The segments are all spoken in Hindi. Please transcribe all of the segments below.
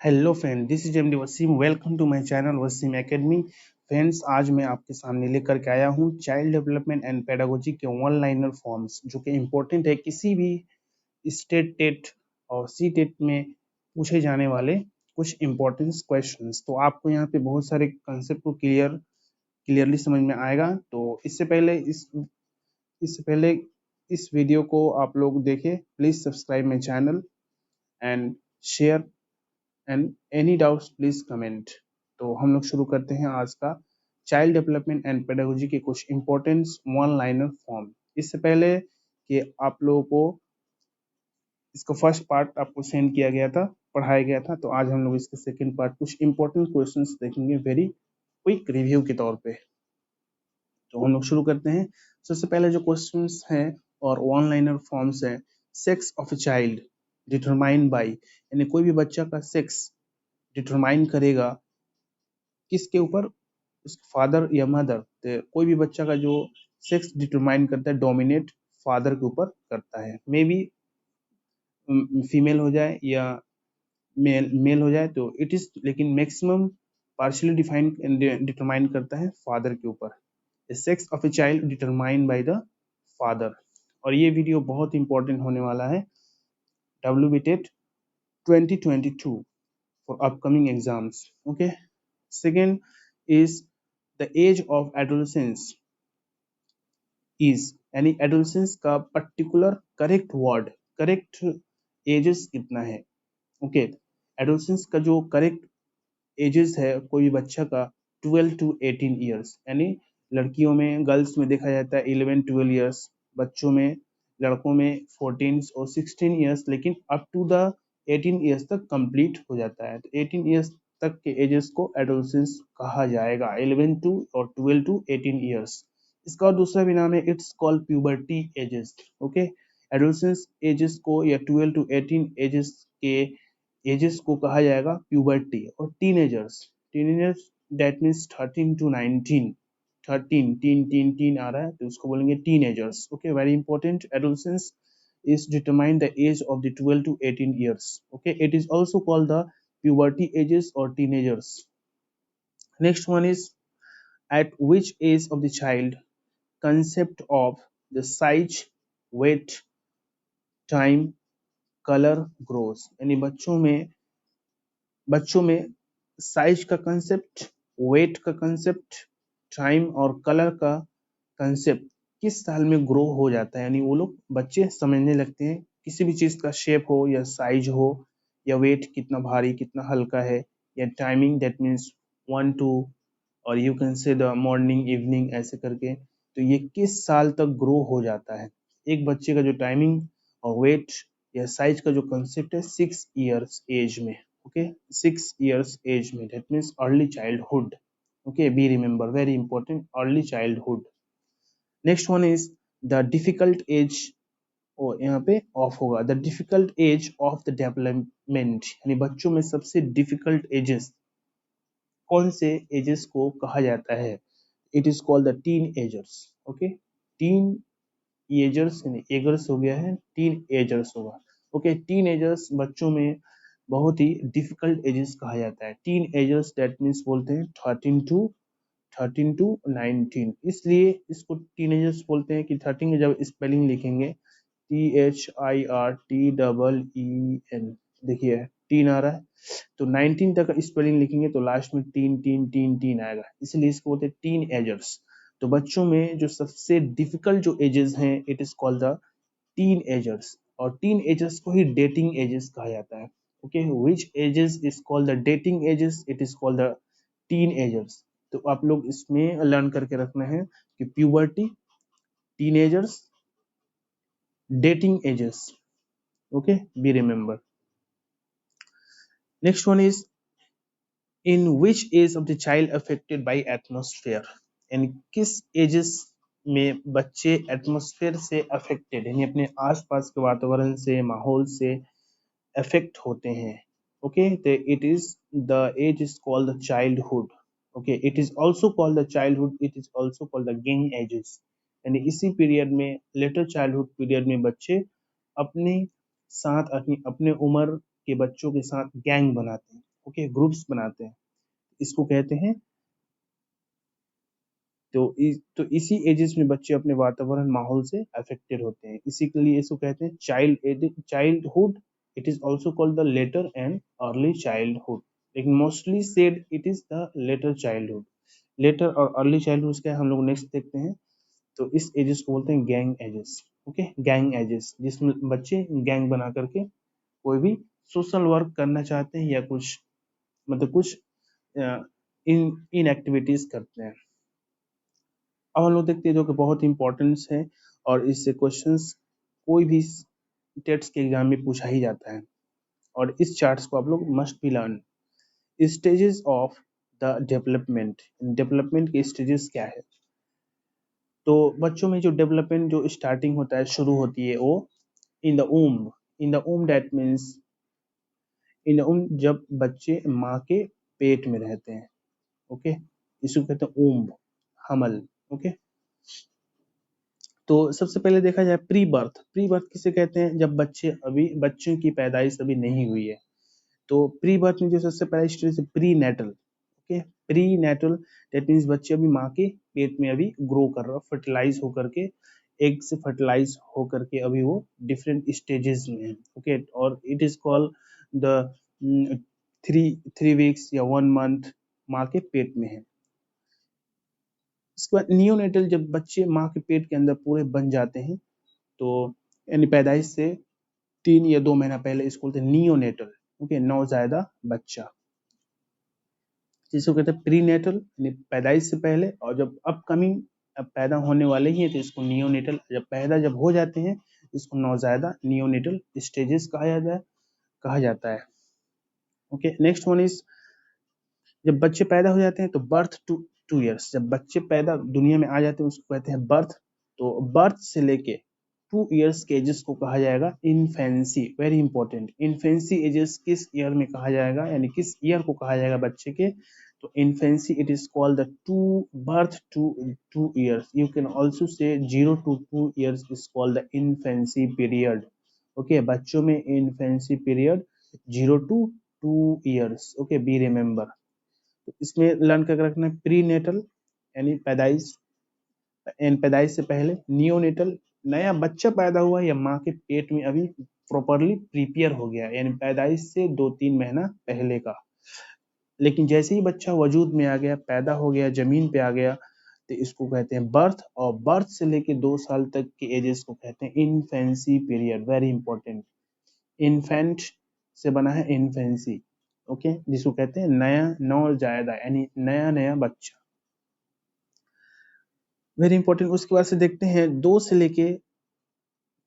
Hello friend, this is MD Waseem. Welcome to my channel Waseem academy. Friends, आज मैं आपके सामने लेकर के आया हूँ चाइल्ड डेवलपमेंट एंड पेडागोजी के वन लाइनर फॉर्म्स, जो कि इम्पोर्टेंट है किसी भी स्टेट टेट और सी टेट में पूछे जाने वाले कुछ इम्पोर्टेंट क्वेश्चंस। तो आपको यहाँ पे बहुत सारे कंसेप्ट को क्लियरली समझ में आएगा। तो इससे पहले इस वीडियो को आप लोग देखें। Please subscribe my channel and share and any doubts please comment. तो हम लोग शुरू करते हैं आज का चाइल्ड डेवलपमेंट एंड पेडागोजी के कुछ इंपॉर्टेंट वन लाइनर फॉर्म। इससे पहले कि आप लोगों को इसका फर्स्ट पार्ट आपको सेंड किया गया था, पढ़ाया गया था, तो आज हम लोग इसके सेकंड पार्ट कुछ इंपॉर्टेंट क्वेश्चंस देखेंगे वेरी क्विक रिव्यू के तौर पे। तो हम लोग शुरू करते हैं। सबसे पहले जो क्वेश्चंस हैं और वन लाइनर फॉर्म्स हैं, sex of a child determine by, यानी कोई भी बच्चा का सेक्स डिटरमाइन करेगा किसके ऊपर, उसके फादर या मदर। तो कोई भी बच्चा का जो सेक्स डिटरमाइन करता है डोमिनेट फादर के ऊपर करता है। मे बी फीमेल हो जाए या मेल हो जाए, तो इट इज, लेकिन मैक्सिमम पार्शियली डिफाइन डिटरमाइन करता है फादर के ऊपर। Sex of a child determine by the father. और ये वीडियो बहुत इंपॉर्टेंट होने वाला है WBTET 2022 for upcoming exams. Okay. Second is the age of adolescence is, यानी adolescence का particular correct word, correct ages कितना है। ओके, adolescence का जो करेक्ट एजेस है कोई भी बच्चा का 12 to 18 ईयर्स, यानी लड़कियों में, गर्ल्स में देखा जाता है 11-12 ईयर्स, बच्चों में, लड़कों में 14 और 16 ईयर्स, लेकिन अप टू द 18 ईयर्स तक कंप्लीट हो जाता है। तो 18 ईयर्स तक के एजेस को एडोलसेंस कहा जाएगा, 11 टू और 12 टू 18 ईयर्स। इसका दूसरा भी नाम है, it's called puberty ages. Okay, adolescence ages को या 12 टू 18 एजेस के एजेस को कहा जाएगा प्यूबर्टी। और teenagers that means 13 to 19, 13 teen आ रहा है तो उसको बोलेंगे teenagers. Okay, very important. Adolescence is determine the age of the 12 to 18 years. Okay, it is also called the puberty ages or teenagers. Next one is, at which age of the child concept of the size, weight, time, color grows, यानी बच्चों में साइज का कंसेप्ट, वेट का कंसेप्ट, टाइम और कलर का कंसेप्ट किस साल में ग्रो हो जाता है, यानी वो लोग बच्चे समझने लगते हैं किसी भी चीज का शेप हो या साइज हो या वेट कितना भारी कितना हल्का है, या टाइमिंग दैट मीन्स 1-2, और you can say the morning evening ऐसे करके। तो ये किस साल तक ग्रो हो जाता है। एक बच्चे का जो टाइमिंग और वेट या साइज का जो कंसेप्ट है 6 ईयर्स एज में। ओके, 6 ईयर्स एज में, that means early childhood. Okay, be remember, very important, early childhood. Next one is the difficult age, और यहाँ पे ऑफ होगा, the difficult age of the development, यानी बच्चों में सबसे डिफिकल्ट एजेस कौन से एजेस को कहा जाता है। It is called the tin agers. Okay, tin agers, यानी एजर्स हो गया है, टीन एजर्स होगा। ओके, टीन एजर्स बच्चों में बहुत ही डिफिकल्ट एजेस कहा जाता है। टीन एजर्स दैट मीन्स बोलते हैं 13 टू 19, इसलिए इसको टीनेजर्स बोलते हैं कि 13 के जब स्पेलिंग लिखेंगे THIRTEEN, देखिए टीन आ रहा है, तो 19 तक स्पेलिंग लिखेंगे तो लास्ट में टीन आएगा, इसलिए इसको बोलते हैं टीन एजर्स। तो बच्चों में जो सबसे डिफिकल्ट जो एजेस हैं it is called the teenagers, और टीन एजर्स को ही डेटिंग एजेस कहा जाता है। Okay, which ages is called the dating ages, it is called the teenagers. तो आप लोग इसमें लर्न करके रखना है कि puberty, teenagers, dating ages. Okay, be remember. Next one is, in which age of the child affected by atmosphere, यानी किस एजेस में बच्चे एटमॉस्फेयर से अफेक्टेड, यानी अपने आसपास के वातावरण से, माहौल से अफेक्ट होते हैं। ओके, तो it is the age is called the childhood. Okay, it is also called the childhood, it is also called the young ages, यानी इसी पीरियड में, लेटर चाइल्डहुड पीरियड में बच्चे अपने साथ अपने उम्र के बच्चों के साथ गैंग बनाते हैं। ओके, ग्रुप्स बनाते हैं, इसको कहते हैं। तो इसी एजेस में बच्चे अपने वातावरण माहौल से अफेक्टेड होते हैं, इसी के लिए इसको कहते हैं childhood. It is also called the later and early childhood, लेकिन mostly said it is the later childhood. Later और अर्ली चाइल्डहुड का हम लोग नेक्स्ट देखते हैं। तो इस एजेस को बोलते हैं gang ages. Okay, gang ages, जिसमें बच्चे गैंग बना करके कोई भी सोशल वर्क करना चाहते हैं या कुछ मतलब कुछ इन एक्टिविटीज करते हैं। अब हम लोग देखते हैं जो कि बहुत इंपॉर्टेंस है, और इससे क्वेश्चंस कोई भी टेट्स के एग्जाम में पूछा ही जाता है, और इस चार्ट्स को आप लोग must be learn. Stages of the development, development के स्टेजेस क्या है? तो बच्चों में जो डेवलपमेंट जो स्टार्टिंग होता है, शुरू होती है वो in the womb. In the womb that means in the womb, जब बच्चे माँ के पेट में रहते हैं। ओके, इसको कहते हैं ऊम्ब, हमल। ओके, तो सबसे पहले देखा जाए प्री बर्थ। प्री बर्थ किसे कहते हैं? जब बच्चों की पैदाइश अभी नहीं हुई है। तो प्री बर्थ में जो सबसे पहला स्टेज है prenatal. Okay, prenatal that means बच्चे अभी माँ के पेट में अभी ग्रो कर रहा, फर्टिलाइज होकर के, एग से फर्टिलाइज होकर के अभी वो डिफरेंट स्टेजेस में है। ओके, और it is called the three weeks या 1 मंथ माँ के पेट में है। इसके बाद नियोनेटल, जब बच्चे माँ के पेट के अंदर पूरे बन जाते हैं, तो यानी पैदाइश से 3 या 2 महीना पहले, इसको बोलते हैं नियोनेटल। ओके, नवजायदा बच्चा, जिसको कहते हैं प्रीनेटल, यानी पैदाइश से पहले, और जब अपकमिंग अब पैदा होने वाले ही हैं तो इसको नियोनेटल। जब हो जाते हैं इसको नवजायदा नियोनेटल स्टेजेस कहा जाता है। ओके, नेक्स्ट वन इज जब बच्चे पैदा हो जाते हैं तो बर्थ टू 2 इयर्स, जब बच्चे पैदा दुनिया में आ जाते हैं उसको कहते हैं बर्थ। तो बर्थ से लेके 2 इयर्स के एजेस को कहा जाएगा infancy. Very important, infancy ages किस ईयर में कहा जाएगा, यानी किस ईयर को कहा जाएगा बच्चे के? तो infancy it is called the to birth to 2 years. You can also say 0 to 2 years is called the infancy period. Okay, बच्चों में infancy period 0 to 2 years. Okay, be remember. तो इसमें लर्न करके रखना है प्री नेटल यानी पैदाइश से पहले, नियोनेटल नया बच्चा पैदा हुआ या माँ के पेट में अभी प्रॉपरली प्रिपेयर हो गया, यानी पैदाइश से 2-3 महीना पहले का। लेकिन जैसे ही बच्चा वजूद में आ गया, पैदा हो गया, जमीन पे आ गया, तो इसको कहते हैं बर्थ। और बर्थ से लेके 2 साल तक के एजेस को कहते हैं infancy period. Very important, infant से बना है इन्फेंसी। ओके, जिसको कहते हैं नया नवजायदा, यानी नया नया बच्चा। Very important. उसके बाद से देखते हैं 2 से लेके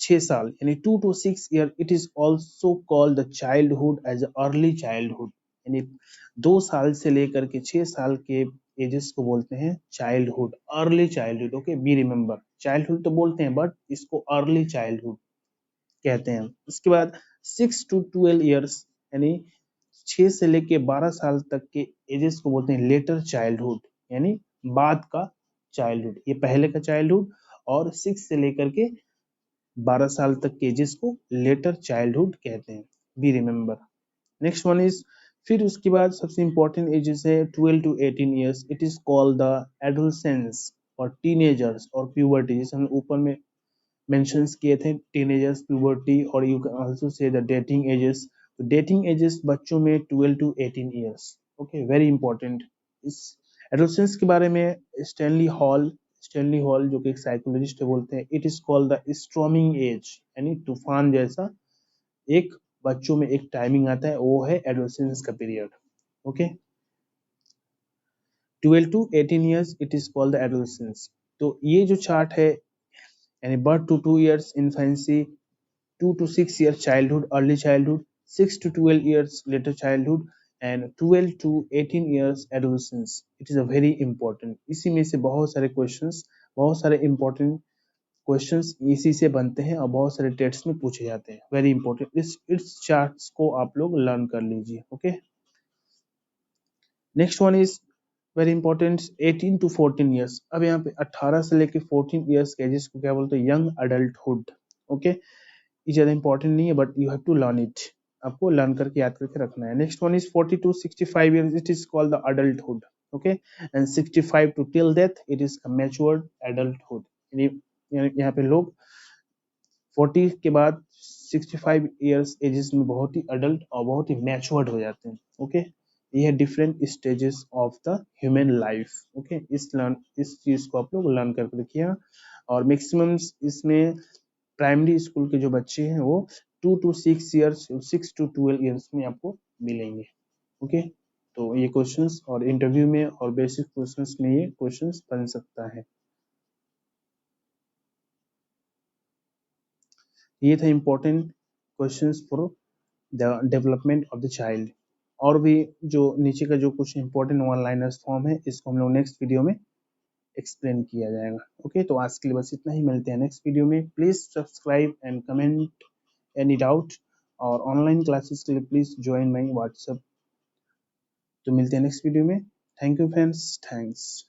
6 साल, यानी 2 to 6 year, it is also called the childhood age early childhood. यानी 2 साल से लेकर के 6 साल के एजेस को बोलते हैं childhood, early childhood. Okay, be remember, childhood तो बोलते हैं बट इसको अर्ली चाइल्डहुड कहते हैं। उसके बाद 6 to 12 इयर्स, यानी 6 से लेके 12 साल तक के एजेस को बोलते हैं लेटर चाइल्डहुड, यानी बाद का चाइल्डहुड। ये पहले का चाइल्डहुड, और 6 से लेकर के 12 साल तक के एजेस को लेटर चाइल्डहुड कहते हैं। B remember. Next one is, फिर उसके बाद सबसे इंपॉर्टेंट एजेस है 12 to 18 years. It is called the adolescence और टीनेजर्स और प्यूबर्टी, जैसे हम ऊपर में मेंशंस किए थे, टीनेजर्स, प्यूबर्टी, और you can also say the dating edges. तो डेटिंग एजेस बच्चों में 12 to 18 years. Okay, very important. इस एडोलसेंस के बारे में स्टैनली हॉल जो कि एक साइकोलॉजिस्ट है, बोलते हैं it is called the storming age, यानी तूफान जैसा एक बच्चों में एक टाइमिंग आता है, वो है एडोलसेंस का period. Okay, 12 to 18 years it is called the adolescence. तो ये जो चार्ट है, यानी birth to 2 years infancy, 2 to 6 years childhood, early childhood, 6 to 12 years later childhood, and 12 to 18 years adolescence. It is a very important. इसी में से बहुत सारे important क्वेश्चंस इसी से बनते हैं और बहुत सारे टेस्ट में पूछे जाते हैं। वेरी इंपॉर्टेंट, इस चार्ट्स को आप लोग लर्न कर लीजिए। Okay, next one is very important, 18 to 14 years. अब यहाँ पे 18 से लेके 14 इयर्स के एजेस को क्या बोलते हैं? Young adulthood. ओके, ये ज्यादा इंपॉर्टेंट नहीं है but you have to learn it. आपको लर्न करके याद करके रखना है। Next one is 40 to 65 years, it is called the adulthood, okay, and 65 to till death it is a matured adulthood। यहाँ पे लोग 40 के बाद 65 ईयर्स एजेस में बहुत ही अडल्ट और बहुत ही मैच्योर्ड हो जाते हैं, ओके। ये है different stages of the human life, okay. इस चीज को आप लोग लर्न करके रखिए। और मैक्सिमम इसमें प्राइमरी स्कूल के जो बच्चे हैं वो 2 to 6 ईयर्स, 6 to 12 ईयर्स में आपको मिलेंगे, ओके। तो ये क्वेश्चंस और इंटरव्यू में और बेसिक क्वेश्चंस में ये क्वेश्चंस बन सकता है। ये था important questions for the development of the child. और भी जो नीचे का जो कुछ इंपॉर्टेंट वन लाइनर्स फॉर्म है, इसको हम लोग नेक्स्ट वीडियो में एक्सप्लेन किया जाएगा, ओके। तो आज के लिए बस इतना ही, मिलते हैं नेक्स्ट वीडियो में। Please subscribe and comment any doubt, और ऑनलाइन क्लासेस के लिए प्लीज ज्वाइन माई व्हाट्सएप। तो मिलते हैं नेक्स्ट वीडियो में। Thank you friends, thanks.